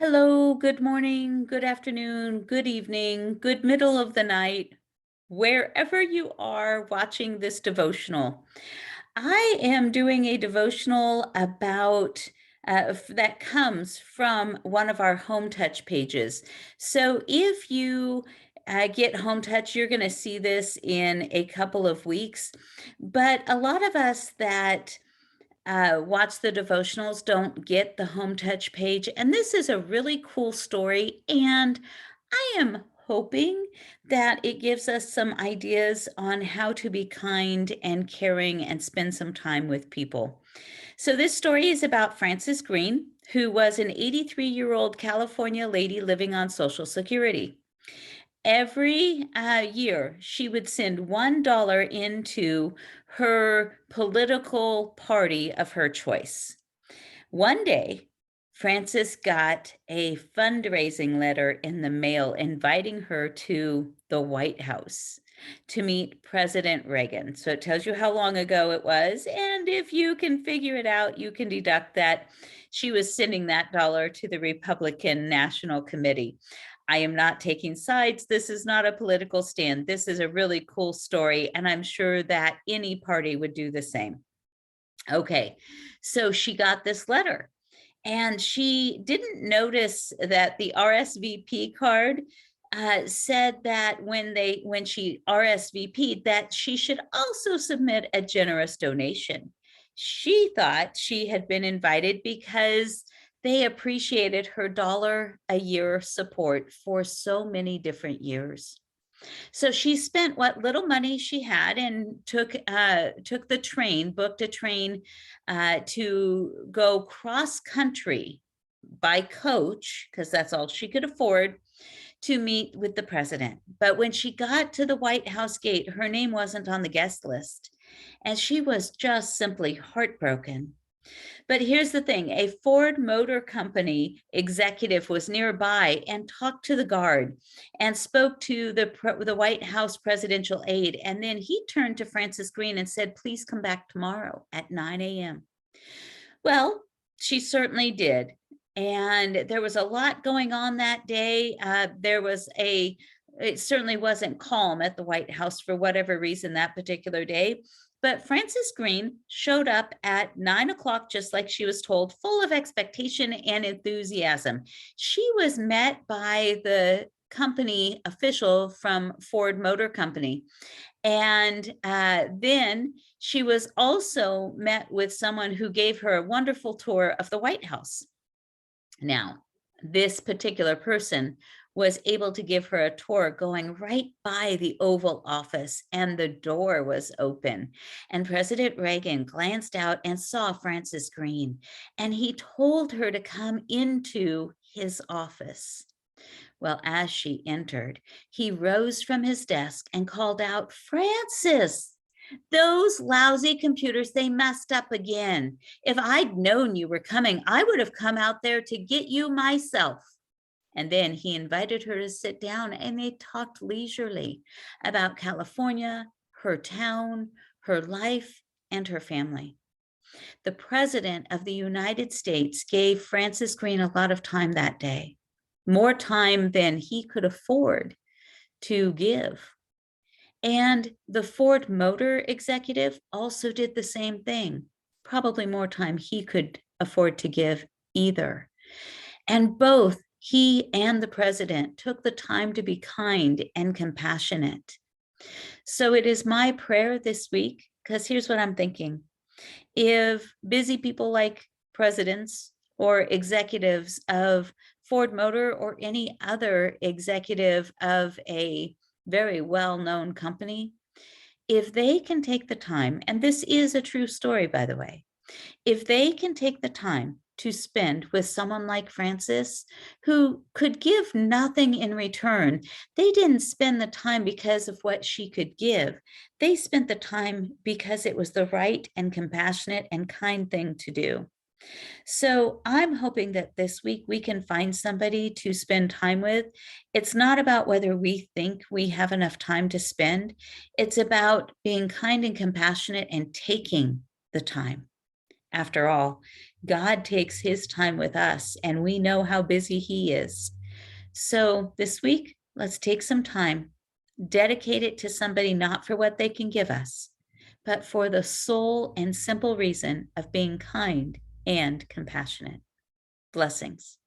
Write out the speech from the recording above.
Hello, good morning, good afternoon, good evening, good middle of the night, wherever you are watching this devotional. I am doing a devotional about that comes from one of our Home Touch pages. So if you get Home Touch, you're going to see this in a couple of weeks. But a lot of us that watch the devotionals don't get the Home Touch page. And this is a really cool story. And I am hoping that it gives us some ideas on how to be kind and caring and spend some time with people. So, this story is about Frances Green, who was an 83-year-old California lady living on Social Security. Every year, she would send $1 into her political party of her choice. One day, Frances got a fundraising letter in the mail inviting her to the White House to meet President Reagan. So it tells you how long ago it was. And if you can figure it out, you can deduct that she was sending that dollar to the Republican National Committee. I am not taking sides. This is not a political stand. This is a really cool story, and I'm sure that any party would do the same. Okay, so she got this letter, and she didn't notice that the RSVP card said that when she RSVP'd that she should also submit a generous donation. She thought she had been invited because they appreciated her dollar a year support for so many different years. So she spent what little money she had and took the train, booked a train to go cross country by coach, because that's all she could afford, to meet with the president. But when she got to the White House gate, her name wasn't on the guest list, and she was just simply heartbroken. But here's the thing, a Ford Motor Company executive was nearby and talked to the guard and spoke to the White House presidential aide. And then he turned to Frances Green and said, please come back tomorrow at 9 a.m. Well, she certainly did. And there was a lot going on that day. It certainly wasn't calm at the White House for whatever reason that particular day. But Frances Green showed up at 9 o'clock, just like she was told, full of expectation and enthusiasm. She was met by the company official from Ford Motor Company. And then she was also met with someone who gave her a wonderful tour of the White House. Now, this particular person was able to give her a tour going right by the Oval Office, and the door was open. And President Reagan glanced out and saw Frances Green, and he told her to come into his office. Well, as she entered, he rose from his desk and called out, Frances, those lousy computers, they messed up again. If I'd known you were coming, I would have come out there to get you myself. And then he invited her to sit down, and they talked leisurely about California, her town, her life, and her family. The President of the United States gave Frances Green a lot of time that day, more time than he could afford to give. And the Ford Motor executive also did the same thing, probably more time he could afford to give either. And both he and the president took the time to be kind and compassionate. So it is my prayer this week, because here's what I'm thinking. If busy people like presidents or executives of Ford Motor or any other executive of a very well-known company, if they can take the time, and this is a true story, by the way, if they can take the time to spend with someone like Frances, who could give nothing in return, they didn't spend the time because of what she could give. They spent the time because it was the right and compassionate and kind thing to do. So I'm hoping that this week we can find somebody to spend time with. It's not about whether we think we have enough time to spend. It's about being kind and compassionate and taking the time. After all, God takes his time with us, and we know how busy he is. So this week, let's take some time, dedicate it to somebody not for what they can give us, but for the sole and simple reason of being kind and compassionate. Blessings.